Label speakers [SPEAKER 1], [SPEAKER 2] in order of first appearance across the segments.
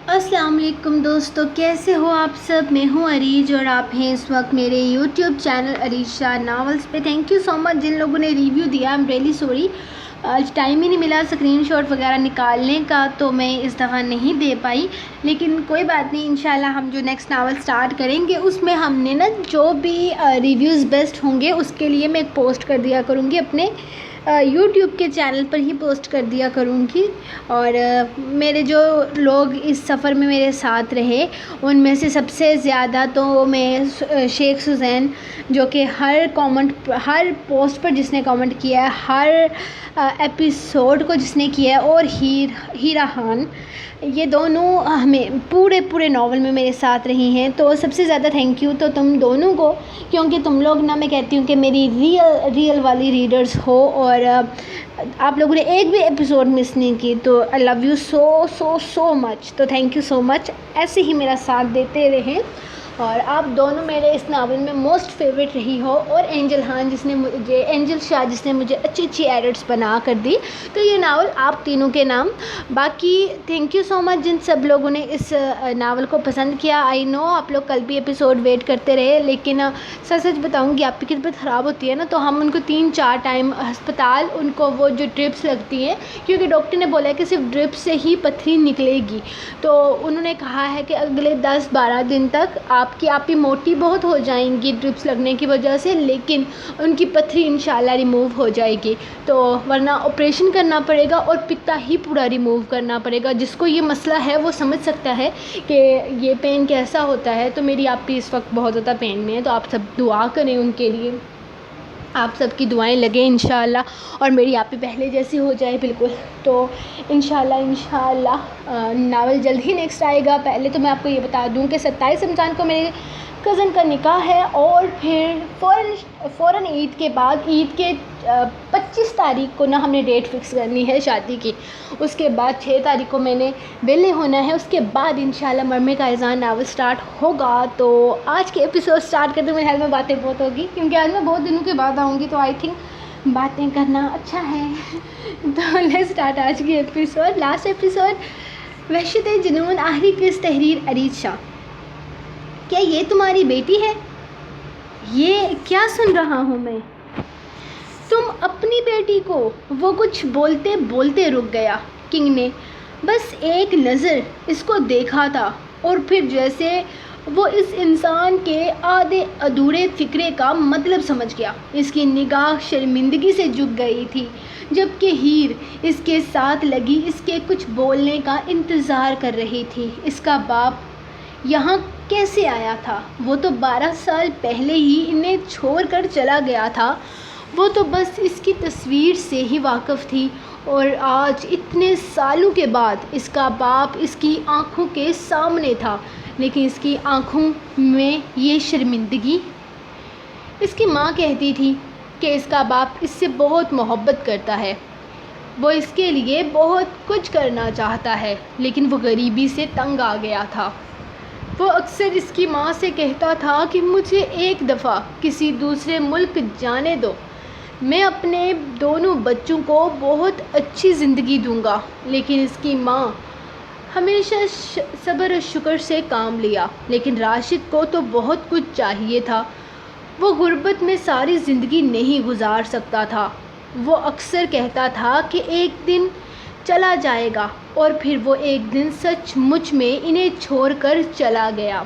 [SPEAKER 1] السلام علیکم دوستو، کیسے ہو آپ سب؟ میں ہوں عریج اور آپ ہیں اس وقت میرے یوٹیوب چینل عریج شاہ ناولز پہ۔ تھینک یو سو مچ جن لوگوں نے ریویو دیا. آئی ایم ریئلی سوری، آج ٹائم ہی نہیں ملا اسکرین شاٹ وغیرہ نکالنے کا، تو میں اس دفعہ نہیں دے پائی. لیکن کوئی بات نہیں، انشاءاللہ ہم جو نیکسٹ ناول سٹارٹ کریں گے اس میں ہم نے جو بھی ریویوز بیسٹ ہوں گے اس کے لیے میں ایک پوسٹ کر دیا کروں گی، اپنے یوٹیوب کے چینل پر ہی پوسٹ کر دیا کروں گی. اور میرے جو لوگ اس سفر میں میرے ساتھ رہے ان میں سے سب سے زیادہ تو میں شیخ سزین، جو کہ ہر پوسٹ پر جس نے کامنٹ کیا ہے، ہر ایپیسوڈ کو جس نے کیا ہے، اور ہیرا خان، یہ دونوں ہمیں پورے ناول میں میرے ساتھ رہی ہیں. تو سب سے زیادہ تھینک یو تو تم دونوں کو، کیونکہ تم لوگ میں کہتی ہوں کہ میری ریئل والی ریڈرز ہو، اور آپ لوگوں نے ایک بھی ایپیسوڈ مس نہیں کی. تو آئی لو یو سو مچ. تو تھینک یو سو مچ، ایسے ہی میرا ساتھ دیتے رہیں. اور آپ دونوں میرے اس ناول میں موسٹ فیوریٹ رہی ہو، اور اینجل شاہ جس نے مجھے اچھی ایڈٹس بنا کر دی. تو یہ ناول آپ تینوں کے نام. باقی تھینک یو سو مچ جن سب لوگوں نے اس ناول کو پسند کیا. آئی نو آپ لوگ کل بھی ایپیسوڈ ویٹ کرتے رہے، لیکن سچ بتاؤں گی آپ کی طبیعت خراب ہوتی ہے نا، تو ہم ان کو 3-4 ٹائم ہسپتال، ان کو وہ جو ڈرپس لگتی ہیں، کیونکہ ڈاکٹر نے بولا ہے کہ صرف ڈرپ سے ہی پتھری نکلے گی. تو انہوں نے کہا ہے کہ اگلے 10-12 دن تک آپ ہی موٹی بہت ہو جائیں گی ڈرپس لگنے کی وجہ سے، لیکن ان کی پتھری انشاءاللہ ریموو ہو جائے گی. تو ورنہ آپریشن کرنا پڑے گا اور پتا ہی پورا ریموو کرنا پڑے گا. جس کو یہ مسئلہ ہے وہ سمجھ سکتا ہے کہ یہ پین کیسا ہوتا ہے. تو میری آپ بھی اس وقت بہت زیادہ پین میں ہے، تو آپ سب دعا کریں ان کے لیے، آپ سب کی دعائیں لگیں انشاءاللہ، اور میری آپ ہی پہلے جیسی ہو جائے بالکل. تو انشاءاللہ ناول جلد ہی نیکسٹ آئے گا. پہلے تو میں آپ کو یہ بتا دوں کہ 27 رمضان کو میرے کزن کا نکاح ہے، اور پھر فوراً عید کے بعد، عید کے 25 تاریخ کو ہم نے ڈیٹ فکس کرنی ہے شادی کی. اس کے بعد 6 تاریخ کو میں نے ویلے ہونا ہے. اس کے بعد انشاءاللہ مرمے کا اذان ناول سٹارٹ ہوگا. تو آج کے ایپیسوڈ سٹارٹ کرتے میرے خیال میں باتیں بہت ہوگی، کیونکہ آج میں بہت دنوں کے بعد آؤں گی، تو آئی تھنک باتیں کرنا اچھا ہے. تو لیٹس سٹارٹ آج کی ایپیسوڈ. لاسٹ ایپیسوڈ وحشت جنون، آخری قسط، تحریر عریج شاہ. کیا یہ تمہاری بیٹی ہے؟ یہ کیا سن رہا ہوں میں؟ تم اپنی بیٹی کو؟ وہ کچھ بولتے رک گیا. کنگ نے بس ایک نظر اس کو دیکھا تھا، اور پھر جیسے وہ اس انسان کے آدھے ادھورے فکرے کا مطلب سمجھ گیا. اس کی نگاہ شرمندگی سے جھک گئی تھی، جبکہ ہیر اس کے ساتھ لگی اس کے کچھ بولنے کا انتظار کر رہی تھی. اس کا باپ یہاں کیسے آیا تھا؟ وہ تو 12 سال پہلے ہی انہیں چھوڑ کر چلا گیا تھا. وہ تو بس اس کی تصویر سے ہی واقف تھی، اور آج اتنے سالوں کے بعد اس کا باپ اس کی آنکھوں کے سامنے تھا. لیکن اس کی آنکھوں میں یہ شرمندگی. اس کی ماں کہتی تھی کہ اس کا باپ اس سے بہت محبت کرتا ہے، وہ اس کے لیے بہت کچھ کرنا چاہتا ہے، لیکن وہ غریبی سے تنگ آ گیا تھا. وہ اکثر اس کی ماں سے کہتا تھا کہ مجھے ایک دفعہ کسی دوسرے ملک جانے دو، میں اپنے دونوں بچوں کو بہت اچھی زندگی دوں گا. لیکن اس کی ماں ہمیشہ صبر و شکر سے کام لیا. لیکن راشد کو تو بہت کچھ چاہیے تھا. وہ غربت میں ساری زندگی نہیں گزار سکتا تھا. وہ اکثر کہتا تھا کہ ایک دن چلا جائے گا، اور پھر وہ ایک دن سچ مچ میں انہیں چھوڑ کر چلا گیا.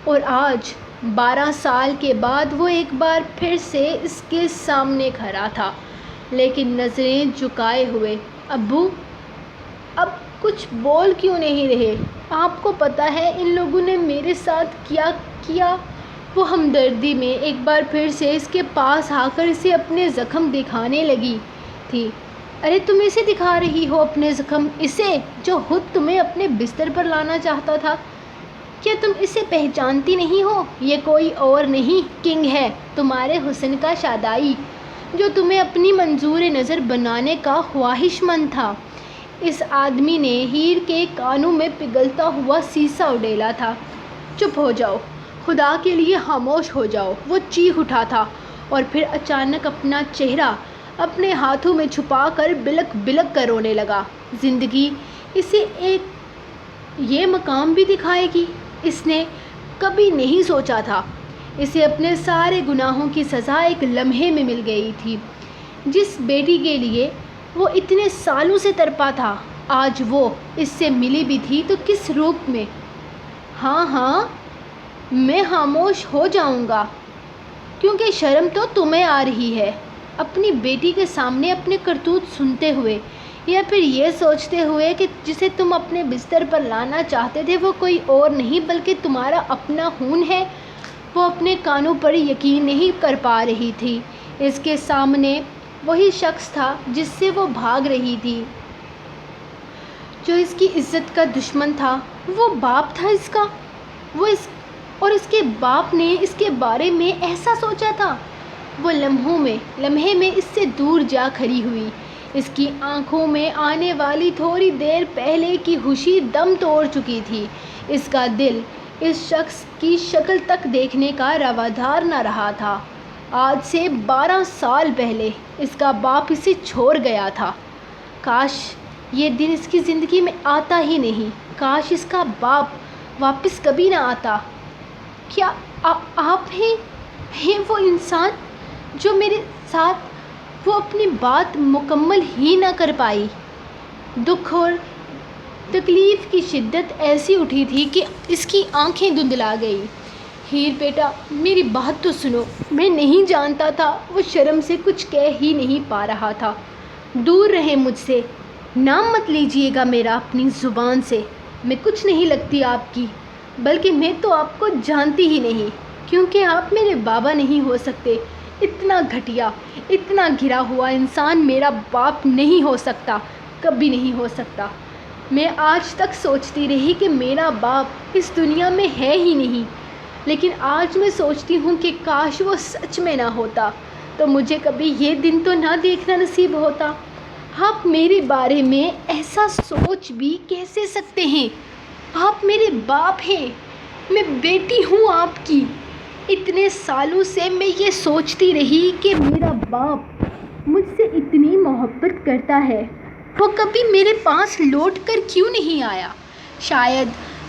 [SPEAKER 1] اور آج 12 سال کے بعد وہ ایک بار پھر سے اس کے سامنے کھڑا تھا، لیکن نظریں جھکائے ہوئے. ابو، اب کچھ بول کیوں نہیں رہے؟ آپ کو پتہ ہے ان لوگوں نے میرے ساتھ کیا کیا؟ وہ ہمدردی میں ایک بار پھر سے اس کے پاس آ کر اسے اپنے زخم دکھانے لگی تھی. ارے تم اسے دکھا رہی ہو اپنے زخم، اسے جو خود تمہیں اپنے بستر پر لانا چاہتا تھا؟ کیا تم اسے پہچانتی نہیں ہو؟ یہ کوئی اور نہیں، کنگ ہے، تمہارے حسن کا شادائی، جو تمہیں اپنی منظور نظر بنانے کا خواہش مند تھا. اس آدمی نے ہیر کے کانوں میں پگھلتا ہوا سیسا اڈیلا تھا. چپ ہو جاؤ، خدا کے لیے خاموش ہو جاؤ، وہ چیخ اٹھا تھا، اور پھر اچانک اپنا چہرہ اپنے ہاتھوں میں چھپا کر بلک بلک کر رونے لگا. زندگی اسے ایک یہ مقام بھی دکھائے گی۔ اس نے کبھی نہیں سوچا تھا۔ اسے اپنے سارے گناہوں کی سزا ایک لمحے میں مل گئی تھی۔ جس بیٹی کے لیے وہ اتنے سالوں سے تڑپا تھا، آج وہ اس سے ملی بھی تھی تو کس روپ میں؟ ہاں، میں خاموش ہو جاؤں گا کیونکہ شرم تو تمہیں آ رہی ہے، اپنی بیٹی کے سامنے اپنے کرتوت سنتے ہوئے، یا پھر یہ سوچتے ہوئے کہ جسے تم اپنے بستر پر لانا چاہتے تھے وہ کوئی اور نہیں بلکہ تمہارا اپنا خون ہے۔ وہ اپنے کانوں پر یقین نہیں کر پا رہی تھی۔ اس کے سامنے وہی شخص تھا جس سے وہ بھاگ رہی تھی، جو اس کی عزت کا دشمن تھا۔ وہ باپ تھا اس کا، اور اس کے باپ نے اس کے بارے میں ایسا سوچا تھا۔ وہ لمحے میں اس سے دور جا کھڑی ہوئی۔ اس کی آنکھوں میں آنے والی تھوڑی دیر پہلے کی خوشی دم توڑ چکی تھی۔ اس کا دل اس شخص کی شکل تک دیکھنے کا روادار نہ رہا تھا۔ آج سے 12 سال پہلے اس کا باپ اسے چھوڑ گیا تھا۔ کاش یہ دن اس کی زندگی میں آتا ہی نہیں، کاش اس کا باپ واپس کبھی نہ آتا۔ کیا آپ ہیں وہ انسان جو میرے ساتھ وہ اپنی بات مکمل ہی نہ کر پائی؟ دکھ اور تکلیف کی شدت ایسی اٹھی تھی کہ اس کی آنکھیں دھندلا گئی۔ ہیر بیٹا، میری بات تو سنو۔ میں نہیں جانتا تھا۔ وہ شرم سے کچھ کہہ ہی نہیں پا رہا تھا۔ دور رہیں مجھ سے، نام مت لیجیے گا میرا اپنی زبان سے۔ میں کچھ نہیں لگتی آپ کی، بلکہ میں تو آپ کو جانتی ہی نہیں، کیونکہ آپ میرے بابا نہیں ہو سکتے۔ اتنا گھٹیا، اتنا گرا ہوا انسان میرا باپ نہیں ہو سکتا، کبھی نہیں ہو سکتا۔ میں آج تک سوچتی رہی کہ میرا باپ اس دنیا میں ہے ہی نہیں، لیکن آج میں سوچتی ہوں کہ کاش وہ سچ میں نہ ہوتا تو مجھے کبھی یہ دن تو نہ دیکھنا نصیب ہوتا۔ آپ میرے بارے میں ایسا سوچ بھی کیسے سکتے ہیں؟ آپ میرے باپ ہیں، میں بیٹی ہوں آپ کی۔ اتنے سالوں سے میں یہ سوچتی رہی کہ میرا باپ مجھ سے اتنی محبت کرتا ہے، وہ کبھی میرے پاس لوٹ کر کیوں نہیں آیا؟ شاید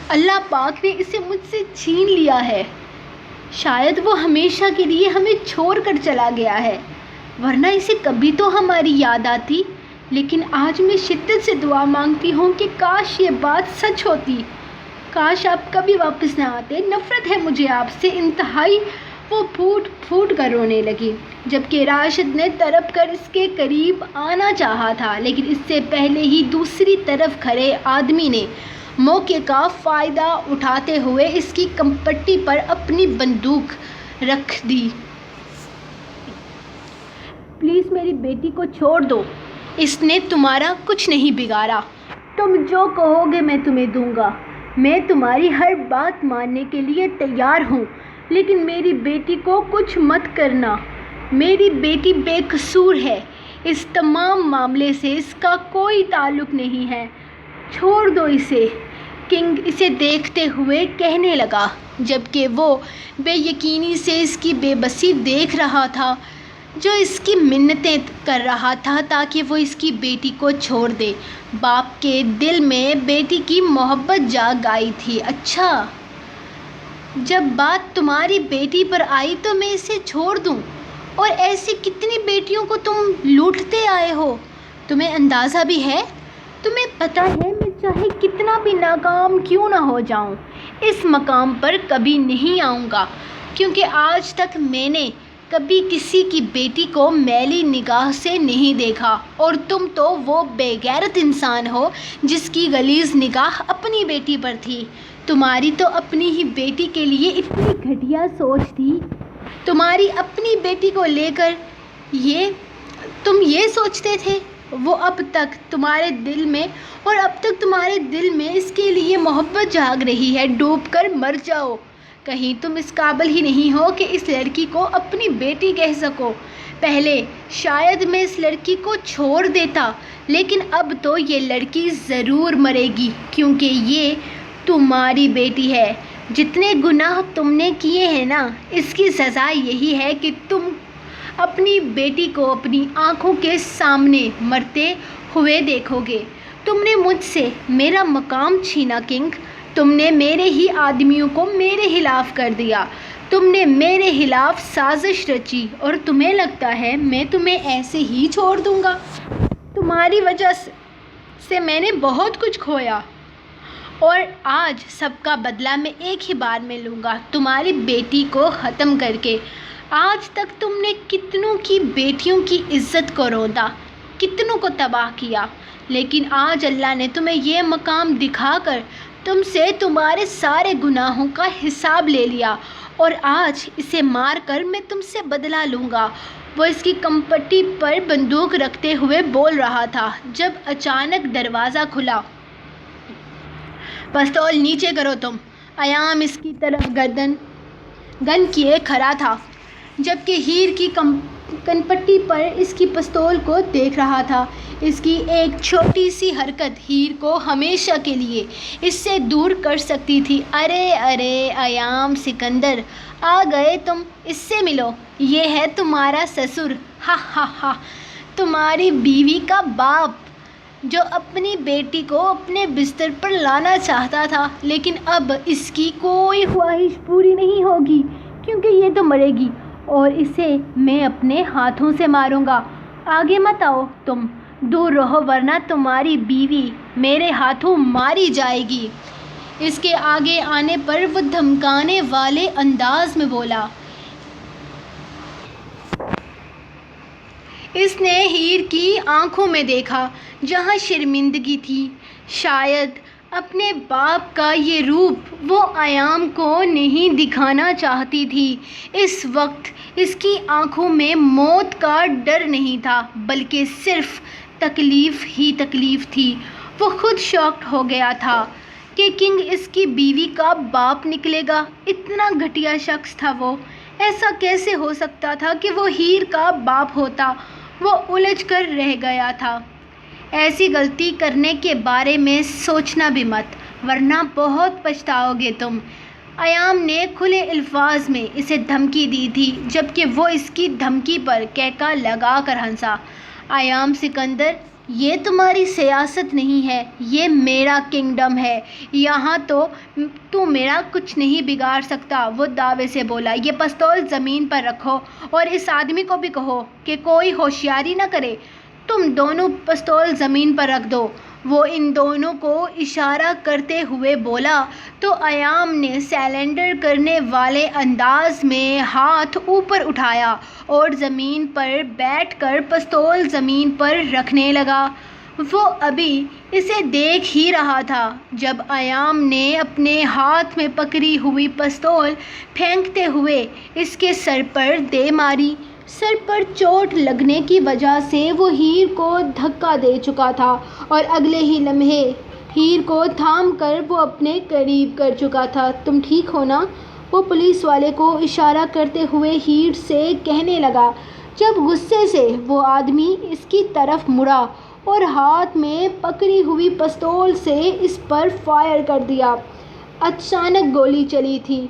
[SPEAKER 1] اللہ پاک نے اسے مجھ سے چھین لیا ہے، شاید وہ ہمیشہ کے لیے ہمیں چھوڑ کر چلا گیا ہے، ورنہ اسے کبھی تو ہماری یاد آتی۔ لیکن آج میں شدت سے دعا مانگتی ہوں کہ کاش یہ بات سچ ہوتی، کاش آپ کبھی واپس نہ آتے۔ نفرت ہے مجھے آپ سے انتہائی۔ وہ پھوٹ پھوٹ کر رونے لگی، جبکہ راشد نے تڑپ کر اس کے قریب آنا چاہا تھا، لیکن اس سے پہلے ہی دوسری طرف کھڑے آدمی نے موقع کا فائدہ اٹھاتے ہوئے اس کی کمپٹی پر اپنی بندوق رکھ دی۔ پلیز میری بیٹی کو چھوڑ دو، اس نے تمہارا کچھ نہیں بگاڑا۔ تم جو کہو گے میں تمہیں دوں گا، میں تمہاری ہر بات ماننے کے لیے تیار ہوں، لیکن میری بیٹی کو کچھ مت کرنا۔ میری بیٹی بے قصور ہے، اس تمام معاملے سے اس کا کوئی تعلق نہیں ہے، چھوڑ دو اسے۔ کنگ اسے دیکھتے ہوئے کہنے لگا، جبکہ وہ بے یقینی سے اس کی بے بسی دیکھ رہا تھا، جو اس کی منتیں کر رہا تھا تاکہ وہ اس کی بیٹی کو چھوڑ دے۔ باپ کے دل میں بیٹی کی محبت جاگ آئی تھی۔ اچھا، جب بات تمہاری بیٹی پر آئی تو میں اسے چھوڑ دوں؟ اور ایسی کتنی بیٹیوں کو تم لوٹتے آئے ہو، تمہیں اندازہ بھی ہے؟ تمہیں پتہ ہے میں چاہے کتنا بھی ناکام کیوں نہ ہو جاؤں، اس مقام پر کبھی نہیں آؤں گا، کیونکہ آج تک میں نے کبھی کسی کی بیٹی کو میلی نگاہ سے نہیں دیکھا، اور تم تو وہ بے غیرت انسان ہو جس کی غلیظ نگاہ اپنی بیٹی پر تھی۔ تمہاری تو اپنی ہی بیٹی کے لیے اتنی گھٹیا سوچ تھی، تمہاری اپنی بیٹی کو لے کر تم یہ سوچتے تھے۔ وہ اب تک تمہارے دل میں اس کے لیے محبت جاگ رہی ہے۔ ڈوب کر مر جاؤ، کہیں تم اس قابل ہی نہیں ہو کہ اس لڑکی کو اپنی بیٹی کہہ سکو۔ پہلے شاید میں اس لڑکی کو چھوڑ دیتا، لیکن اب تو یہ لڑکی ضرور مرے گی، کیونکہ یہ تمہاری بیٹی ہے۔ جتنے گناہ تم نے کیے ہیں نا، اس کی سزا یہی ہے کہ تم اپنی بیٹی کو اپنی آنکھوں کے سامنے مرتے ہوئے دیکھو گے۔ تم نے مجھ سے میرا مقام چھینا کنگ، تم نے میرے ہی آدمیوں کو میرے خلاف کر دیا، تم نے میرے خلاف سازش رچی اور تمہیں لگتا ہے میں تمہیں ایسے ہی چھوڑ دوں گا؟ تمہاری وجہ سے میں نے بہت کچھ کھویا اور آج سب کا بدلہ میں ایک ہی بار میں لوں گا، تمہاری بیٹی کو ختم کر کے۔ آج تک تم نے کتنوں کی بیٹیوں کی عزت کو روندا، کتنوں کو تباہ کیا، لیکن آج اللہ نے تمہیں یہ مقام دکھا کر تم سے تمہارے سارے گناہوں کا حساب لے لیا، اور آج اسے مار کر میں تم سے بدلہ لوں گا۔ وہ اس کی کمپٹی پر بندوق رکھتے ہوئے بول رہا تھا جب اچانک دروازہ کھلا۔ پستول نیچے کرو تم۔ ایام اس کی طرف گن کیے کھڑا تھا، جبکہ ہیر کی کنپٹی پر اس کی پستول کو دیکھ رہا تھا۔ اس کی ایک چھوٹی سی حرکت ہیر کو ہمیشہ کے لیے اس سے دور کر سکتی تھی۔ ارے ایام سکندر، آ گئے تم، اس سے ملو، یہ ہے تمہارا سسر، ہا ہا ہا، تمہاری بیوی کا باپ، جو اپنی بیٹی کو اپنے بستر پر لانا چاہتا تھا، لیکن اب اس کی کوئی خواہش پوری نہیں ہوگی کیونکہ یہ تو مرے گی اور اسے میں اپنے ہاتھوں سے ماروں گا۔ آگے مت آؤ تم، دور رہو ورنہ تمہاری بیوی میرے ہاتھوں ماری جائے گی۔ اس کے آگے آنے پر وہ دھمکانے والے انداز میں بولا۔ اس نے ہیر کی آنکھوں میں دیکھا جہاں شرمندگی تھی۔ شاید اپنے باپ کا یہ روپ وہ ایام کو نہیں دکھانا چاہتی تھی۔ اس وقت اس کی آنکھوں میں موت کا ڈر نہیں تھا بلکہ صرف تکلیف ہی تکلیف تھی۔ وہ خود شاکڈ ہو گیا تھا کہ کنگ اس کی بیوی کا باپ نکلے گا۔ اتنا گھٹیا شخص تھا وہ، ایسا کیسے ہو سکتا تھا کہ وہ ہیر کا باپ ہوتا؟ وہ الجھ کر رہ گیا تھا۔ ایسی غلطی کرنے کے بارے میں سوچنا بھی مت، ورنہ بہت پچھتاؤ گے تم۔ ایام نے کھلے الفاظ میں اسے دھمکی دی تھی، جبکہ وہ اس کی دھمکی پر کہکا لگا کر ہنسا۔ ایام سکندر، یہ تمہاری سیاست نہیں ہے، یہ میرا کنگڈم ہے، یہاں تو میرا کچھ نہیں بگاڑ سکتا، وہ دعوے سے بولا۔ یہ پستول زمین پر رکھو اور اس آدمی کو بھی کہو کہ کوئی ہوشیاری نہ کرے۔ تم دونوں پستول زمین پر رکھ دو، وہ ان دونوں کو اشارہ کرتے ہوئے بولا۔ تو ایام نے سرنڈر کرنے والے انداز میں ہاتھ اوپر اٹھایا اور زمین پر بیٹھ کر پستول زمین پر رکھنے لگا۔ وہ ابھی اسے دیکھ ہی رہا تھا جب ایام نے اپنے ہاتھ میں پکڑی ہوئی پستول پھینکتے ہوئے اس کے سر پر دے ماری۔ سر پر چوٹ لگنے کی وجہ سے وہ ہیر کو دھکا دے چکا تھا اور اگلے ہی لمحے ہیر کو تھام کر وہ اپنے قریب کر چکا تھا۔ تم ٹھیک ہو نا؟ وہ پولیس والے کو اشارہ کرتے ہوئے ہیر سے کہنے لگا، جب غصے سے وہ آدمی اس کی طرف مڑا اور ہاتھ میں پکڑی ہوئی پستول سے اس پر فائر کر دیا۔ اچانک گولی چلی تھی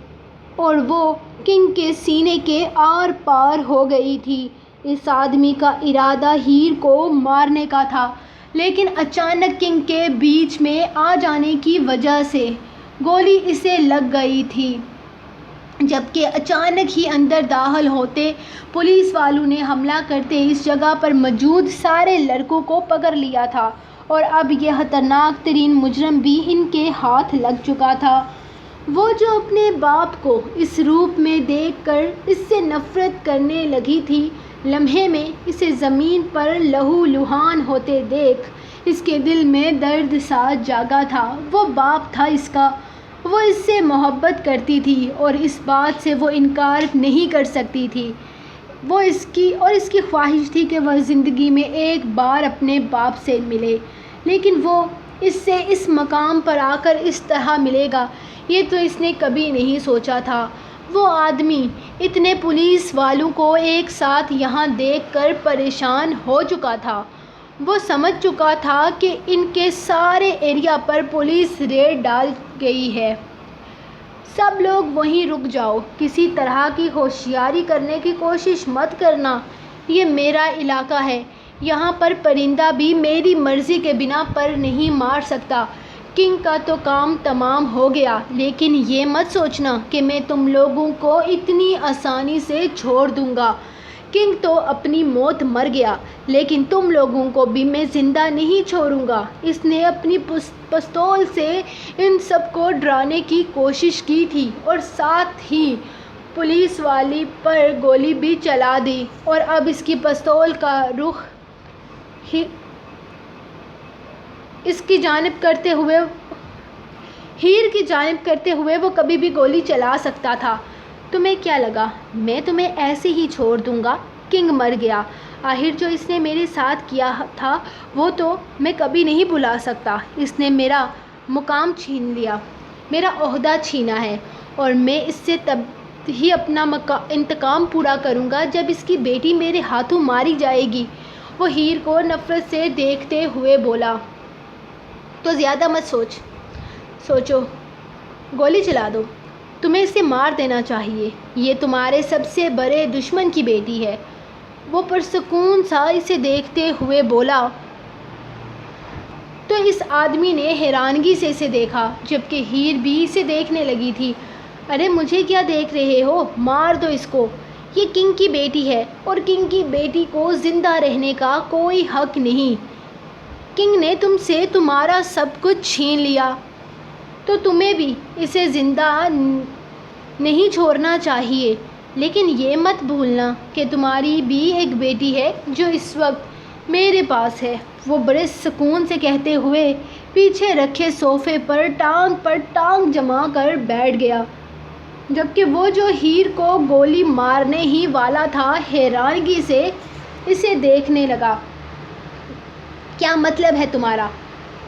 [SPEAKER 1] اور وہ کنگ کے سینے کے آر پار ہو گئی تھی۔ اس آدمی کا ارادہ ہیر کو مارنے کا تھا، لیکن اچانک کنگ کے بیچ میں آ جانے کی وجہ سے گولی اسے لگ گئی تھی، جبکہ اچانک ہی اندر داخل ہوتے پولیس والوں نے حملہ کرتے اس جگہ پر موجود سارے لڑکوں کو پکڑ لیا تھا اور اب یہ خطرناک ترین مجرم بھی ان کے ہاتھ لگ چکا تھا۔ وہ جو اپنے باپ کو اس روپ میں دیکھ کر اس سے نفرت کرنے لگی تھی، لمحے میں اسے زمین پر لہو لہان ہوتے دیکھ اس کے دل میں درد سا جاگا تھا۔ وہ باپ تھا اس کا، وہ اس سے محبت کرتی تھی اور اس بات سے وہ انکار نہیں کر سکتی تھی۔ وہ اس کی خواہش تھی کہ وہ زندگی میں ایک بار اپنے باپ سے ملے، لیکن وہ اس سے اس مقام پر آ کر اس طرح ملے گا، یہ تو اس نے کبھی نہیں سوچا تھا۔ وہ آدمی اتنے پولیس والوں کو ایک ساتھ یہاں دیکھ کر پریشان ہو چکا تھا۔ وہ سمجھ چکا تھا کہ ان کے سارے ایریا پر پولیس ریڈ ڈال گئی ہے۔ سب لوگ وہیں رک جاؤ، کسی طرح کی ہوشیاری کرنے کی کوشش مت کرنا، یہ میرا علاقہ ہے، یہاں پر پرندہ بھی میری مرضی کے بنا پر نہیں مار سکتا۔ کنگ کا تو کام تمام ہو گیا، لیکن یہ مت سوچنا کہ میں تم لوگوں کو اتنی آسانی سے چھوڑ دوں گا۔ کنگ تو اپنی موت مر گیا، لیکن تم لوگوں کو بھی میں زندہ نہیں چھوڑوں گا۔ اس نے اپنی پستول سے ان سب کو ڈرانے کی کوشش کی تھی اور ساتھ ہی پولیس والی پر گولی بھی چلا دی، اور اب اس کی پستول کا رخ ہیر کی جانب کرتے ہوئے وہ کبھی بھی گولی چلا سکتا تھا۔ تمہیں کیا لگا میں تمہیں ایسے ہی چھوڑ دوں گا؟ کنگ مر گیا، آخر جو اس نے میرے ساتھ کیا تھا وہ تو میں کبھی نہیں بھلا سکتا۔ اس نے میرا مقام چھین لیا، میرا عہدہ چھینا ہے، اور میں اس سے تب ہی اپنا انتقام پورا کروں گا جب اس کی بیٹی میرے ہاتھوں ماری جائے گی۔ وہ ہیر کو نفرت سے دیکھتے ہوئے بولا، تو زیادہ مت سوچو، گولی چلا دو، تمہیں اسے مار دینا چاہیے، یہ تمہارے سب سے بڑے دشمن کی بیٹی ہے۔ وہ پرسکون سا اسے دیکھتے ہوئے بولا۔ تو اس آدمی نے حیرانگی سے اسے دیکھا، جبکہ ہیر بھی اسے دیکھنے لگی تھی۔ ارے مجھے کیا دیکھ رہے ہو، مار دو اس کو، یہ کنگ کی بیٹی ہے اور کنگ کی بیٹی کو زندہ رہنے کا کوئی حق نہیں۔ کنگ نے تم سے تمہارا سب کچھ چھین لیا تو تمہیں بھی اسے زندہ نہیں چھوڑنا چاہیے، لیکن یہ مت بھولنا کہ تمہاری بھی ایک بیٹی ہے جو اس وقت میرے پاس ہے۔ وہ بڑے سکون سے کہتے ہوئے پیچھے رکھے صوفے پر ٹانگ جما کر بیٹھ گیا، جبکہ وہ جو ہیر کو گولی مارنے ہی والا تھا حیرانگی سے اسے دیکھنے لگا۔ کیا مطلب ہے تمہارا؟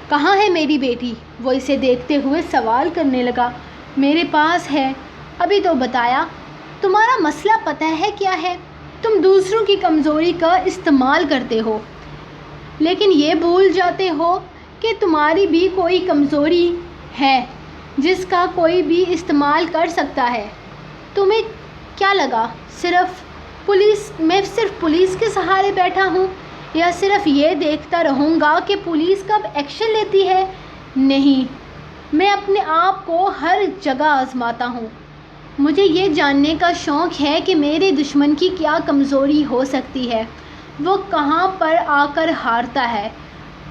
[SPEAKER 1] کہاں ہے میری بیٹی؟ وہ اسے دیکھتے ہوئے سوال کرنے لگا۔ میرے پاس ہے، ابھی تو بتایا۔ تمہارا مسئلہ پتہ ہے کیا ہے؟ تم دوسروں کی کمزوری کا استعمال کرتے ہو، لیکن یہ بھول جاتے ہو کہ تمہاری بھی کوئی کمزوری ہے جس کا کوئی بھی استعمال کر سکتا ہے۔ تمہیں کیا لگا میں صرف پولیس کے سہارے بیٹھا ہوں، یا صرف یہ دیکھتا رہوں گا کہ پولیس کب ایکشن لیتی ہے؟ نہیں، میں اپنے آپ کو ہر جگہ آزماتا ہوں۔ مجھے یہ جاننے کا شوق ہے کہ میرے دشمن کی کیا کمزوری ہو سکتی ہے، وہ کہاں پر آ کر ہارتا ہے۔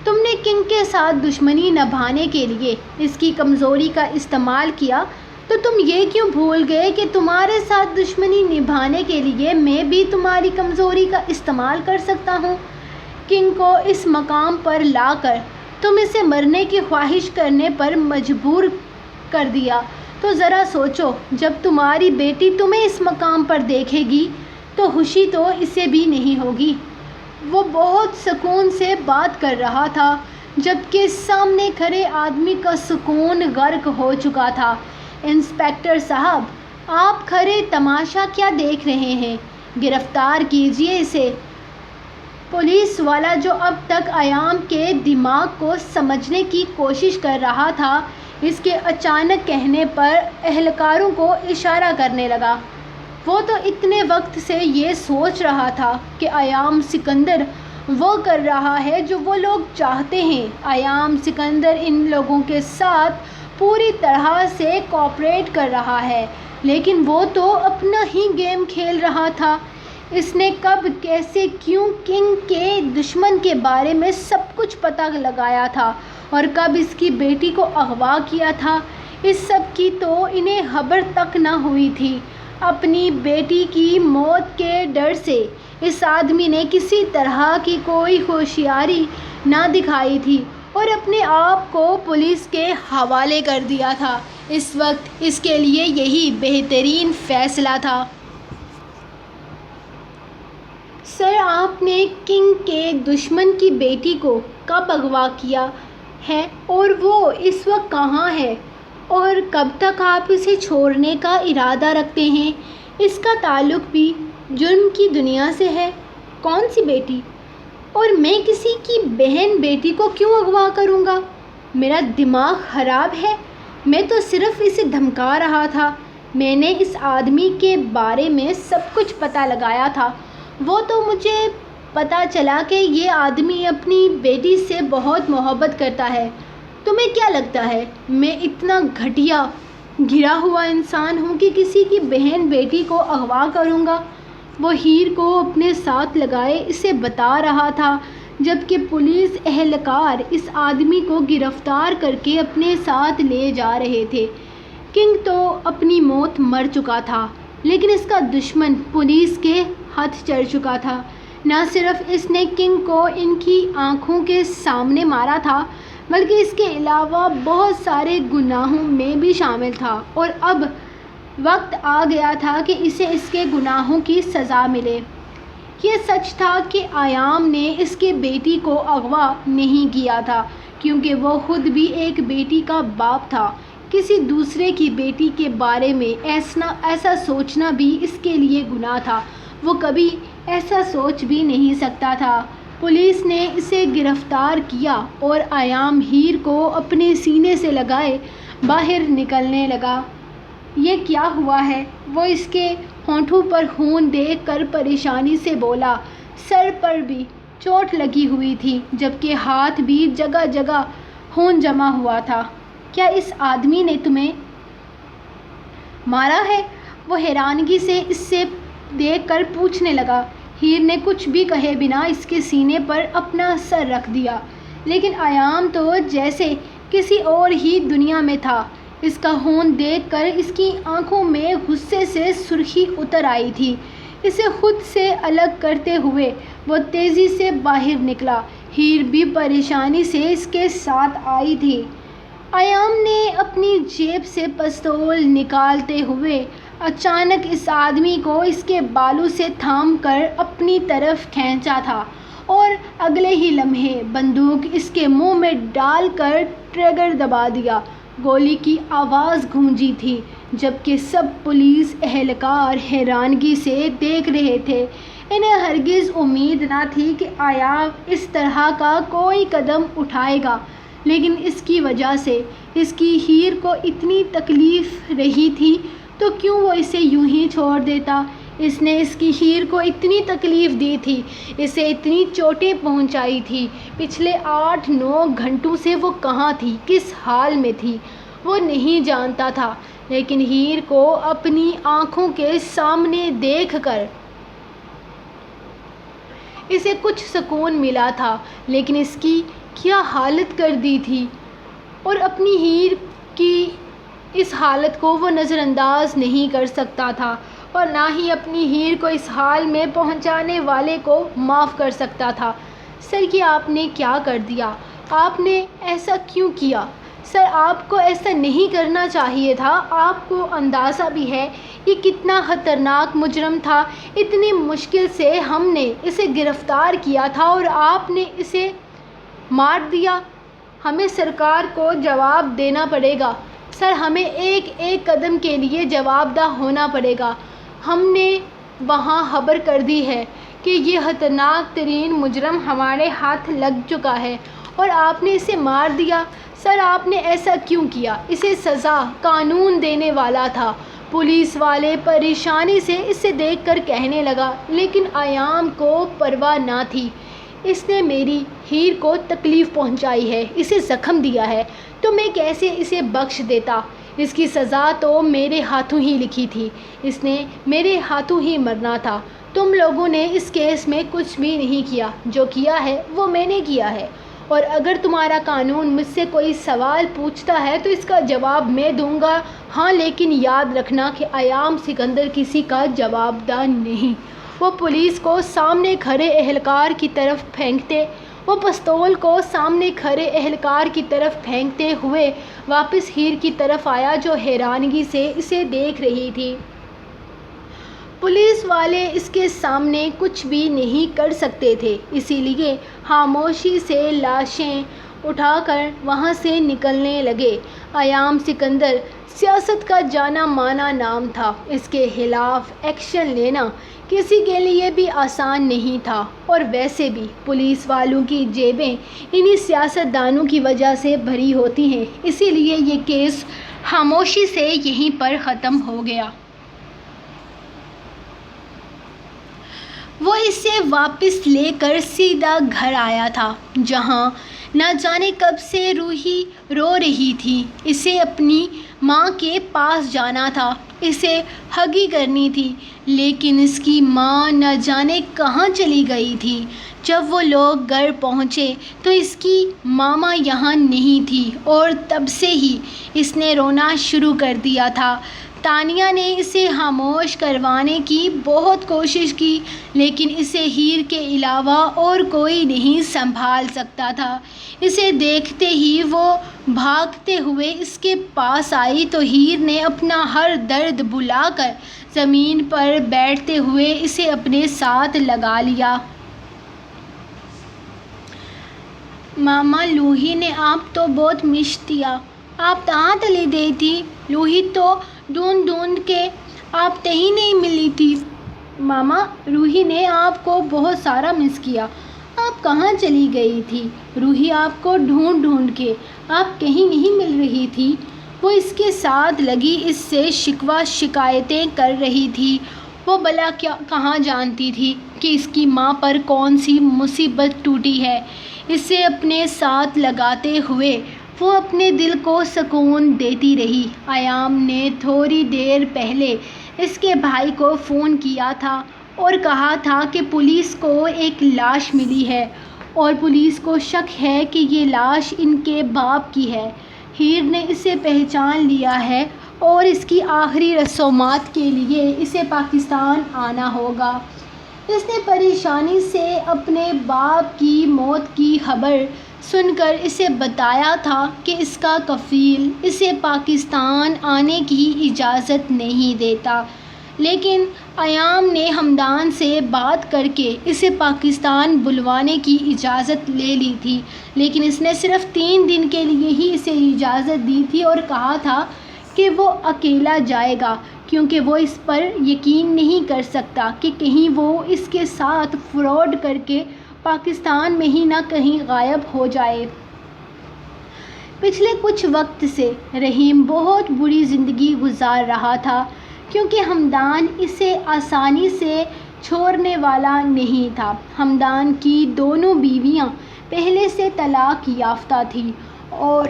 [SPEAKER 1] تم نے کنگ کے ساتھ دشمنی نبھانے کے لیے اس کی کمزوری کا استعمال کیا، تو تم یہ کیوں بھول گئے کہ تمہارے ساتھ دشمنی نبھانے کے لیے میں بھی تمہاری کمزوری کا استعمال کر سکتا ہوں؟ کنگ کو اس مقام پر لا کر تم اسے مرنے کی خواہش کرنے پر مجبور کر دیا، تو ذرا سوچو، جب تمہاری بیٹی تمہیں اس مقام پر دیکھے گی تو خوشی تو اسے بھی نہیں ہوگی۔ وہ بہت سکون سے بات کر رہا تھا، جبکہ سامنے کھڑے آدمی کا سکون غرق ہو چکا تھا۔ انسپکٹر صاحب، آپ کھڑے تماشا کیا دیکھ رہے ہیں؟ گرفتار کیجیے اسے۔ پولیس والا جو اب تک ایام کے دماغ کو سمجھنے کی کوشش کر رہا تھا، اس کے اچانک کہنے پر اہلکاروں کو اشارہ کرنے لگا۔ وہ تو اتنے وقت سے یہ سوچ رہا تھا کہ ایام سکندر وہ کر رہا ہے جو وہ لوگ چاہتے ہیں۔ ایام سکندر ان لوگوں کے ساتھ پوری طرح سے کوآپریٹ کر رہا ہے، لیکن وہ تو اپنا ہی گیم کھیل رہا تھا۔ اس نے کب، کیسے، کیوں کنگ کے دشمن کے بارے میں سب کچھ پتہ لگایا تھا، اور کب اس کی بیٹی کو اغوا کیا تھا، اس سب کی تو انہیں خبر تک نہ ہوئی تھی۔ اپنی بیٹی کی موت کے ڈر سے اس آدمی نے کسی طرح کی کوئی ہوشیاری نہ دکھائی تھی اور اپنے آپ کو پولیس کے حوالے کر دیا تھا۔ اس وقت اس کے لیے یہی بہترین فیصلہ تھا۔ سر، آپ نے کنگ کے دشمن کی بیٹی کو کب اغوا کیا ہے، اور وہ اس وقت کہاں ہے، اور کب تک آپ اسے چھوڑنے کا ارادہ رکھتے ہیں؟ اس کا تعلق بھی جرم کی دنیا سے ہے۔ کون سی بیٹی؟ اور میں کسی کی بہن بیٹی کو کیوں اغوا کروں گا؟ میرا دماغ خراب ہے؟ میں تو صرف اسے دھمکا رہا تھا۔ میں نے اس آدمی کے بارے میں سب کچھ پتہ لگایا تھا۔ وہ تو مجھے پتہ چلا کہ یہ آدمی اپنی بیٹی سے بہت محبت کرتا ہے۔ تمہیں کیا لگتا ہے میں اتنا گھٹیا گرا ہوا انسان ہوں کہ کسی کی بہن بیٹی کو اغوا کروں گا؟ وہ ہیر کو اپنے ساتھ لگائے اسے بتا رہا تھا، جبکہ پولیس اہلکار اس آدمی کو گرفتار کر کے اپنے ساتھ لے جا رہے تھے۔ کنگ تو اپنی موت مر چکا تھا، لیکن اس کا دشمن پولیس کے ہاتھ چڑھ چکا تھا۔ نہ صرف اس نے کنگ کو ان کی آنکھوں کے سامنے مارا تھا، بلکہ اس کے علاوہ بہت سارے گناہوں میں بھی شامل تھا، اور اب وقت آ گیا تھا کہ اسے اس کے گناہوں کی سزا ملے۔ یہ سچ تھا کہ ایام نے اس کے بیٹی کو اغوا نہیں کیا تھا، کیونکہ وہ خود بھی ایک بیٹی کا باپ تھا۔ کسی دوسرے کی بیٹی کے بارے میں ایسا سوچنا بھی اس کے لیے گناہ تھا۔ وہ کبھی ایسا سوچ بھی نہیں سکتا تھا۔ پولیس نے اسے گرفتار کیا اور ایام ہیر کو اپنے سینے سے لگائے باہر نکلنے لگا۔ یہ کیا ہوا ہے؟ وہ اس کے ہونٹوں پر خون دیکھ کر پریشانی سے بولا۔ سر پر بھی چوٹ لگی ہوئی تھی، جبکہ ہاتھ بھی جگہ جگہ خون جمع ہوا تھا۔ کیا اس آدمی نے تمہیں مارا ہے؟ وہ حیرانگی سے اسے دیکھ کر پوچھنے لگا۔ ہیر نے کچھ بھی کہے بنا اس کے سینے پر اپنا سر رکھ دیا، لیکن ایام تو جیسے کسی اور ہی دنیا میں تھا۔ اس کا خون دیکھ کر اس کی آنکھوں میں غصے سے سرخی اتر آئی تھی۔ اسے خود سے الگ کرتے ہوئے وہ تیزی سے باہر نکلا۔ ہیر بھی پریشانی سے اس کے ساتھ آئی تھی۔ ایام نے اپنی جیب سے پستول نکالتے ہوئے اچانک اس آدمی کو اس کے بالوں سے تھام کر اپنی طرف کھینچا تھا، اور اگلے ہی لمحے بندوق اس کے منہ میں ڈال کر ٹریگر دبا دیا۔ گولی کی آواز گونجی تھی، جبکہ سب پولیس اہلکار حیرانگی سے دیکھ رہے تھے۔ انہیں ہرگز امید نہ تھی کہ ایام اس طرح کا کوئی قدم اٹھائے گا، لیکن اس کی وجہ سے اس کی ہیر کو اتنی تکلیف رہی تھی تو کیوں وہ اسے یوں ہی چھوڑ دیتا؟ اس نے اس کی ہیر کو اتنی تکلیف دی تھی، اسے اتنی چوٹیں پہنچائی تھی۔ پچھلے 8-9 گھنٹوں سے وہ کہاں تھی، کس حال میں تھی، وہ نہیں جانتا تھا، لیکن ہیر کو اپنی آنکھوں کے سامنے دیکھ کر اسے کچھ سکون ملا تھا، لیکن اس کی کیا حالت کر دی تھی، اور اپنی ہیر کی اس حالت کو وہ نظر انداز نہیں کر سکتا تھا، اور نہ ہی اپنی ہیر کو اس حال میں پہنچانے والے کو معاف کر سکتا تھا۔ سر، یہ آپ نے کیا کر دیا؟ آپ نے ایسا کیوں کیا؟ سر، آپ کو ایسا نہیں کرنا چاہیے تھا۔ آپ کو اندازہ بھی ہے یہ کتنا خطرناک مجرم تھا۔ اتنی مشکل سے ہم نے اسے گرفتار کیا تھا اور آپ نے اسے مار دیا۔ ہمیں سرکار کو جواب دینا پڑے گا۔ سر، ہمیں ایک ایک قدم کے لیے جواب دہ ہونا پڑے گا۔ ہم نے وہاں خبر کر دی ہے کہ یہ خطرناک ترین مجرم ہمارے ہاتھ لگ چکا ہے اور آپ نے اسے مار دیا۔ سر، آپ نے ایسا کیوں کیا؟ اسے سزا قانون دینے والا تھا۔ پولیس والے پریشانی سے اسے دیکھ کر کہنے لگا، لیکن ایام کو پرواہ نہ تھی۔ اس نے میری ہیر کو تکلیف پہنچائی ہے، اسے زخم دیا ہے، تو میں کیسے اسے بخش دیتا؟ اس کی سزا تو میرے ہاتھوں ہی لکھی تھی، اس نے میرے ہاتھوں ہی مرنا تھا۔ تم لوگوں نے اس کیس میں کچھ بھی نہیں کیا، جو کیا ہے وہ میں نے کیا ہے، اور اگر تمہارا قانون مجھ سے کوئی سوال پوچھتا ہے تو اس کا جواب میں دوں گا۔ ہاں، لیکن یاد رکھنا کہ ایام سکندر کسی کا جواب دہ نہیں۔ وہ پولیس کو سامنے کھڑے اہلکار کی طرف پھینکتے وہ پستول کو سامنے کھڑے اہلکار کی طرف پھینکتے ہوئے واپس ہیر کی طرف آیا، جو حیرانگی سے اسے دیکھ رہی تھی۔ پولیس والے اس کے سامنے کچھ بھی نہیں کر سکتے تھے، اسی لیے خاموشی سے لاشیں اٹھا کر وہاں سے نکلنے لگے۔ ایام سکندر سیاست کا جانا مانا نام تھا۔ اس کے خلاف ایکشن لینا کسی کے لیے بھی آسان نہیں تھا، اور ویسے بھی پولیس والوں کی جیبیں انہی سیاست دانوں کی وجہ سے بھری ہوتی ہیں، اسی لیے یہ کیس خاموشی سے یہیں پر ختم ہو گیا۔ وہ اسے واپس لے کر سیدھا گھر آیا تھا، جہاں نہ جانے کب سے روحی رو رہی تھی۔ اسے اپنی ماں کے پاس جانا تھا، اسے ہگی کرنی تھی، لیکن اس کی ماں نہ جانے کہاں چلی گئی تھی۔ جب وہ لوگ گھر پہنچے تو اس کی ماما یہاں نہیں تھی اور تب سے ہی اس نے رونا شروع کر دیا تھا۔ تانیہ نے اسے خاموش کروانے کی بہت کوشش کی، لیکن اسے ہیر کے علاوہ اور کوئی نہیں سنبھال سکتا تھا۔ اسے دیکھتے ہی وہ بھاگتے ہوئے اس کے پاس آئی تو ہیر نے اپنا ہر درد بھلا کر زمین پر بیٹھتے ہوئے اسے اپنے ساتھ لگا لیا۔ ماما، لوہی نے آپ تو بہت مس کیا۔ آپ کہاں چلی گئی تھی؟ لوہی تو ڈھونڈ ڈھونڈ کے آپ کہیں نہیں ملی تھی۔ ماما، روحی نے آپ کو بہت سارا مس کیا۔ آپ کہاں چلی گئی تھی؟ روحی آپ کو ڈھونڈ ڈھونڈ کے آپ کہیں نہیں مل رہی تھی۔ وہ اس کے ساتھ لگی اس سے شکوہ شکایتیں کر رہی تھی۔ وہ بھلا کہاں جانتی تھی کہ اس کی ماں پر کون سی مصیبت ٹوٹی ہے۔ اسے اپنے ساتھ لگاتے ہوئے وہ اپنے دل کو سکون دیتی رہی۔ ایام نے تھوڑی دیر پہلے اس کے بھائی کو فون کیا تھا اور کہا تھا کہ پولیس کو ایک لاش ملی ہے اور پولیس کو شک ہے کہ یہ لاش ان کے باپ کی ہے۔ ہیر نے اسے پہچان لیا ہے اور اس کی آخری رسومات کے لیے اسے پاکستان آنا ہوگا۔ اس نے پریشانی سے اپنے باپ کی موت کی خبر سن کر اسے بتایا تھا کہ اس کا کفیل اسے پاکستان آنے کی اجازت نہیں دیتا، لیکن ایام نے ہمدان سے بات کر کے اسے پاکستان بلوانے کی اجازت لے لی تھی، لیکن اس نے صرف 3 دن کے لیے ہی اسے اجازت دی تھی اور کہا تھا کہ وہ اکیلا جائے گا، کیونکہ وہ اس پر یقین نہیں کر سکتا کہ کہیں وہ اس کے ساتھ فراڈ کر کے پاکستان میں ہی نہ کہیں غائب ہو جائے۔ پچھلے کچھ وقت سے رحیم بہت بری زندگی گزار رہا تھا، کیونکہ ہمدان اسے آسانی سے چھوڑنے والا نہیں تھا۔ ہمدان کی دونوں بیویاں پہلے سے طلاق یافتہ تھیں اور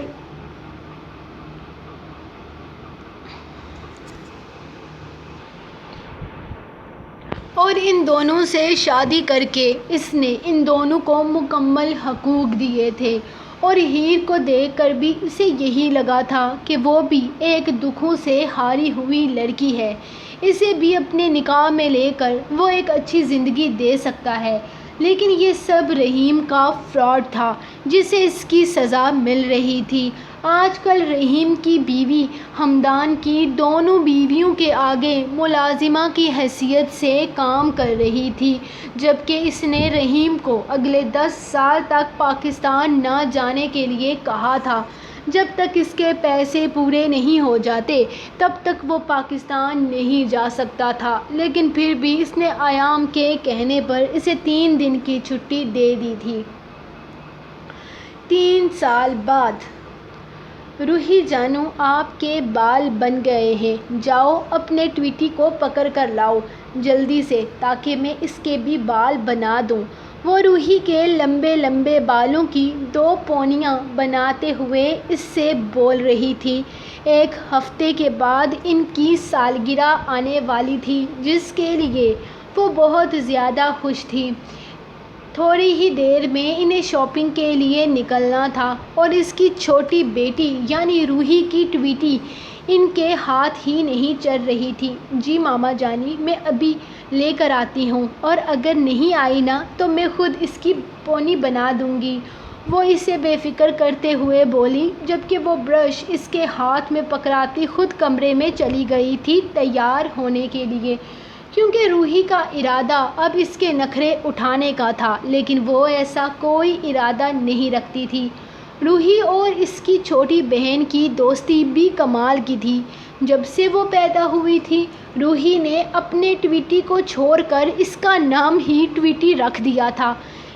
[SPEAKER 1] ان دونوں سے شادی کر کے اس نے ان دونوں کو مکمل حقوق دیے تھے، اور ہیر کو دیکھ کر بھی اسے یہی لگا تھا کہ وہ بھی ایک دکھوں سے ہاری ہوئی لڑکی ہے، اسے بھی اپنے نکاح میں لے کر وہ ایک اچھی زندگی دے سکتا ہے۔ لیکن یہ سب رحیم کا فراڈ تھا جسے اس کی سزا مل رہی تھی۔ آج کل رحیم کی بیوی ہمدان کی دونوں بیویوں کے آگے ملازمہ کی حیثیت سے کام کر رہی تھی، جبکہ اس نے رحیم کو اگلے 10 سال تک پاکستان نہ جانے کے لیے کہا تھا۔ جب تک اس کے پیسے پورے نہیں ہو جاتے تب تک وہ پاکستان نہیں جا سکتا تھا، لیکن پھر بھی اس نے ایام کے کہنے پر اسے 3 دن کی چھٹی دے دی تھی۔ 3 سال بعد۔ روحی جانو، آپ کے بال بن گئے ہیں، جاؤ اپنے ٹویٹی کو پکڑ کر لاؤ جلدی سے، تاکہ میں اس کے بھی بال بنا دوں۔ وہ روحی کے لمبے لمبے بالوں کی 2 پونیاں بناتے ہوئے اس سے بول رہی تھی۔ 1 ہفتے کے بعد ان کی سالگرہ آنے والی تھی، جس کے لیے وہ بہت زیادہ خوش تھی۔ تھوڑی ہی دیر میں انہیں شاپنگ کے لیے نکلنا تھا اور اس کی چھوٹی بیٹی یعنی روحی کی ٹویٹی ان کے ہاتھ ہی نہیں چل رہی تھی۔ جی ماما جانی، میں ابھی لے کر آتی ہوں، اور اگر نہیں آئی نا تو میں خود اس کی پونی بنا دوں گی، وہ اسے بے فکر کرتے ہوئے بولی، جبکہ وہ برش اس کے ہاتھ میں پکڑاتی خود کمرے میں چلی گئی تھی تیار ہونے کے لیے، کیونکہ روحی کا ارادہ اب اس کے نخرے اٹھانے کا تھا، لیکن وہ ایسا کوئی ارادہ نہیں رکھتی تھی۔ روحی اور اس کی چھوٹی بہن کی دوستی بھی کمال کی تھی۔ جب سے وہ پیدا ہوئی تھی، روحی نے اپنے ٹویٹی کو چھوڑ کر اس کا نام ہی ٹویٹی رکھ دیا تھا۔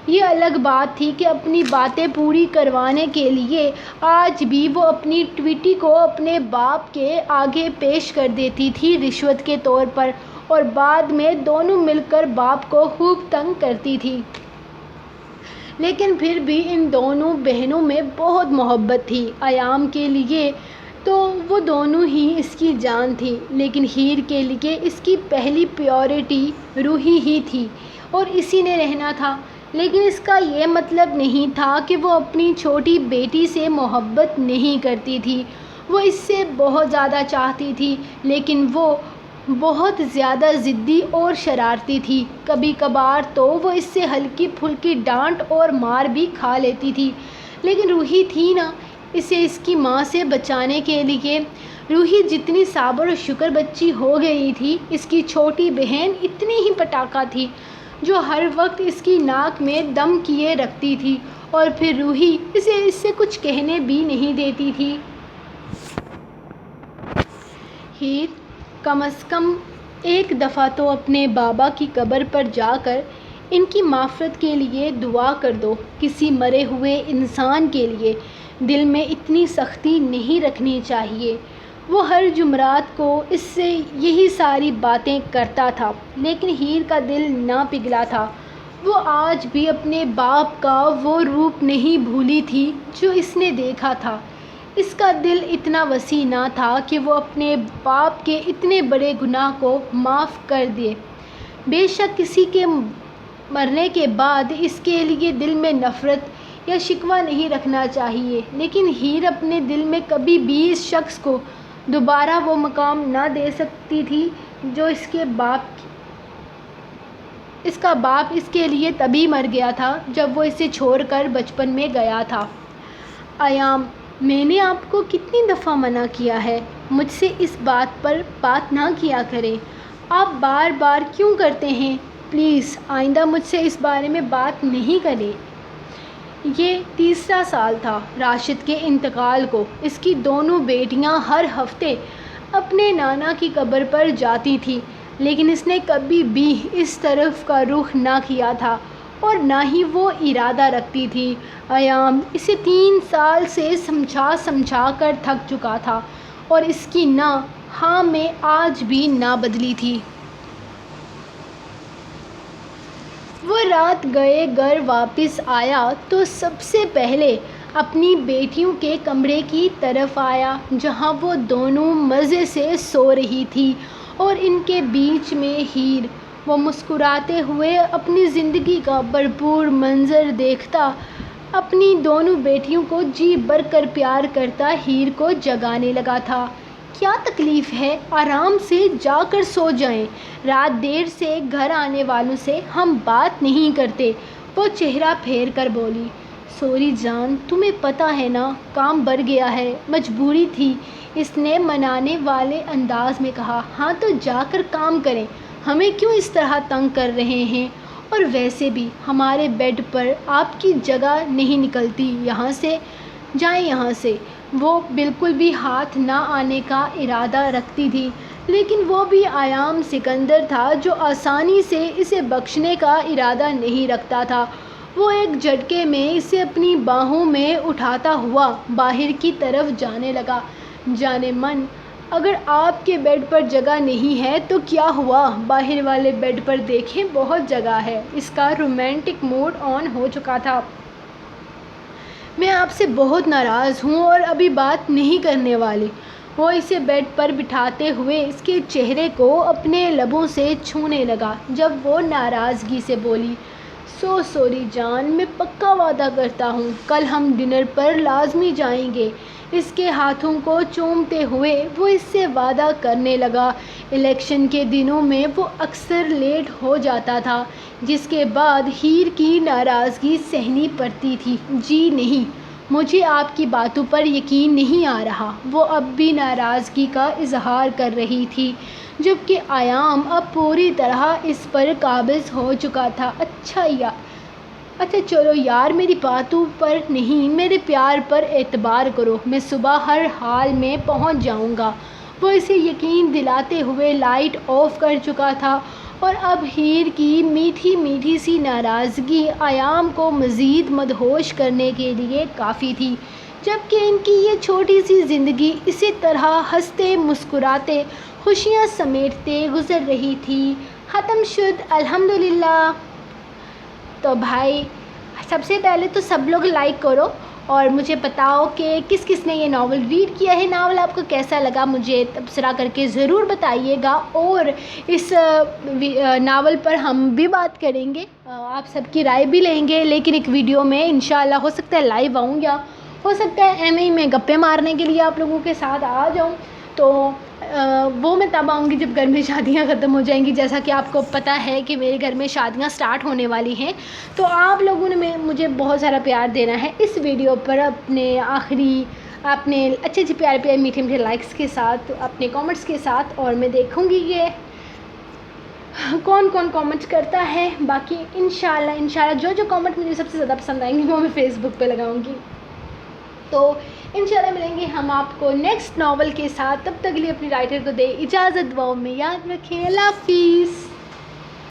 [SPEAKER 1] یہ الگ بات تھی کہ اپنی باتیں پوری کروانے کے لیے آج بھی وہ اپنی ٹویٹی کو اپنے باپ کے آگے پیش کر دیتی تھی رشوت کے طور پر، اور بعد میں دونوں مل کر باپ کو خوب تنگ کرتی تھی، لیکن پھر بھی ان دونوں بہنوں میں بہت محبت تھی۔ ایام کے لیے تو وہ دونوں ہی اس کی جان تھی، لیکن ہیر کے لیے اس کی پہلی پیورٹی روحی ہی تھی اور اسی نے رہنا تھا۔ لیکن اس کا یہ مطلب نہیں تھا کہ وہ اپنی چھوٹی بیٹی سے محبت نہیں کرتی تھی، وہ اس سے بہت زیادہ چاہتی تھی، لیکن وہ بہت زیادہ ضدی اور شرارتی تھی۔ کبھی کبھار تو وہ اس سے ہلکی پھلکی ڈانٹ اور مار بھی کھا لیتی تھی، لیکن روحی تھی نا، اسے اس کی ماں سے بچانے کے لیے۔ روحی جتنی صابر و شکر بچی ہو گئی تھی، اس کی چھوٹی بہن اتنی ہی پٹاخہ تھی، جو ہر وقت اس کی ناک میں دم کیے رکھتی تھی، اور پھر روحی اسے اس سے کچھ کہنے بھی نہیں دیتی تھی۔ ہیر کم از کم ایک دفعہ تو اپنے بابا کی قبر پر جا کر ان کی مغفرت کے لیے دعا کر دو۔ کسی مرے ہوئے انسان کے لیے دل میں اتنی سختی نہیں رکھنی چاہیے۔ وہ ہر جمعرات کو اس سے یہی ساری باتیں کرتا تھا، لیکن ہیر کا دل نہ پگھلا تھا۔ وہ آج بھی اپنے باپ کا وہ روپ نہیں بھولی تھی جو اس نے دیکھا تھا۔ اس کا دل اتنا وسیع نہ تھا کہ وہ اپنے باپ کے اتنے بڑے گناہ کو معاف کر دے۔ بے شک کسی کے مرنے کے بعد اس کے لیے دل میں نفرت یا شکوہ نہیں رکھنا چاہیے، لیکن ہیر اپنے دل میں کبھی بھی اس شخص کو دوبارہ وہ مقام نہ دے سکتی تھی جو اس کا باپ اس کے لیے تبھی مر گیا تھا جب وہ اسے چھوڑ کر بچپن میں گیا تھا۔ ایام، میں نے آپ کو کتنی دفعہ منع کیا ہے، مجھ سے اس بات پر بات نہ کیا کریں، آپ بار بار کیوں کرتے ہیں؟ پلیز آئندہ مجھ سے اس بارے میں بات نہیں کریں۔ یہ تیسرا سال تھا راشد کے انتقال کو۔ اس کی دونوں بیٹیاں ہر ہفتے اپنے نانا کی قبر پر جاتی تھیں، لیکن اس نے کبھی بھی اس طرف کا رخ نہ کیا تھا اور نہ ہی وہ ارادہ رکھتی تھی۔ ایام اسے 3 سال سے سمجھا کر تھک چکا تھا اور اس کی نہ ہاں میں آج بھی نہ بدلی تھی۔ وہ رات گئے گھر واپس آیا تو سب سے پہلے اپنی بیٹیوں کے کمرے کی طرف آیا، جہاں وہ دونوں مزے سے سو رہی تھی اور ان کے بیچ میں ہیر۔ وہ مسکراتے ہوئے اپنی زندگی کا بھرپور منظر دیکھتا، اپنی دونوں بیٹیوں کو جی بھر کر پیار کرتا ہیر کو جگانے لگا تھا۔ کیا تکلیف ہے؟ آرام سے جا کر سو جائیں، رات دیر سے گھر آنے والوں سے ہم بات نہیں کرتے، وہ چہرہ پھیر کر بولی۔ سوری جان، تمہیں پتہ ہے نا کام بڑھ گیا ہے، مجبوری تھی، اس نے منانے والے انداز میں کہا۔ ہاں تو جا کر کام کریں، ہمیں کیوں اس طرح تنگ کر رہے ہیں؟ اور ویسے بھی ہمارے بیڈ پر آپ کی جگہ نہیں نکلتی، یہاں سے جائیں یہاں سے۔ وہ بالکل بھی ہاتھ نہ آنے کا ارادہ رکھتی تھی، لیکن وہ بھی ایام سکندر تھا جو آسانی سے اسے بخشنے کا ارادہ نہیں رکھتا تھا۔ وہ ایک جھٹکے میں اسے اپنی باہوں میں اٹھاتا ہوا باہر کی طرف جانے لگا۔ جانے من، اگر آپ کے بیڈ پر جگہ نہیں ہے تو کیا ہوا، باہر والے بیڈ پر دیکھیں، بہت جگہ ہے۔ اس کا رومانٹک موڈ آن ہو چکا تھا۔ میں آپ سے بہت ناراض ہوں اور ابھی بات نہیں کرنے والی۔ وہ اسے بیڈ پر بٹھاتے ہوئے اس کے چہرے کو اپنے لبوں سے چھونے لگا جب وہ ناراضگی سے بولی۔ سوری جان، میں پکا وعدہ کرتا ہوں کل ہم ڈنر پر لازمی جائیں گے۔ اس کے ہاتھوں کو چومتے ہوئے وہ اس سے وعدہ کرنے لگا۔ الیکشن کے دنوں میں وہ اکثر لیٹ ہو جاتا تھا، جس کے بعد ہیر کی ناراضگی سہنی پڑتی تھی۔ جی نہیں، مجھے آپ کی باتوں پر یقین نہیں آ رہا، وہ اب بھی ناراضگی کا اظہار کر رہی تھی، جبکہ ایام اب پوری طرح اس پر قابض ہو چکا تھا۔ اچھا چلو یار، میری باتوں پر نہیں، میرے پیار پر اعتبار کرو، میں صبح ہر حال میں پہنچ جاؤں گا۔ وہ اسے یقین دلاتے ہوئے لائٹ آف کر چکا تھا اور اب ہیر کی میٹھی میٹھی سی ناراضگی ایام کو مزید مدہوش کرنے کے لیے کافی تھی۔ جبکہ ان کی یہ چھوٹی سی زندگی اسی طرح ہنستے مسکراتے خوشیاں سمیٹتے گزر رہی تھی۔ ختم شد الحمدللہ۔ تو بھائی سب سے پہلے تو سب لوگ لائک کرو اور مجھے بتاؤ کہ کس کس نے یہ ناول ریڈ کیا ہے، ناول آپ کو کیسا لگا مجھے تبصرہ کر کے ضرور بتائیے گا، اور اس ناول پر ہم بھی بات کریں گے، آپ سب کی رائے بھی لیں گے، لیکن ایک ویڈیو میں انشاءاللہ ہو سکتا ہے لائیو آؤں، یا ہو سکتا ہے ایویں ہی میں گپے مارنے کے لیے آپ لوگوں کے ساتھ آ جاؤں، تو وہ میں تب آؤں گی جب گھر میں شادیاں ختم ہو جائیں گی، جیسا کہ آپ کو پتہ ہے کہ میرے گھر میں شادیاں سٹارٹ ہونے والی ہیں، تو آپ لوگوں نے مجھے بہت سارا پیار دینا ہے اس ویڈیو پر، اپنے اچھے پیارے میٹھے میٹھے لائکس کے ساتھ، اپنے کامنٹس کے ساتھ، اور میں دیکھوں گی کہ کون کون کامنٹ کرتا ہے۔ باقی انشاءاللہ جو کامنٹ مجھے سب سے زیادہ پسند آئیں گے وہ میں فیس بک پہ لگاؤں گی۔ تو انشاءاللہ ملیں گے ہم آپ کو نیکسٹ ناول کے ساتھ، تب تک کے لیے اپنی رائٹر کو دے اجازت، دعاؤں میں یاد رکھیں، اللہ حافظ۔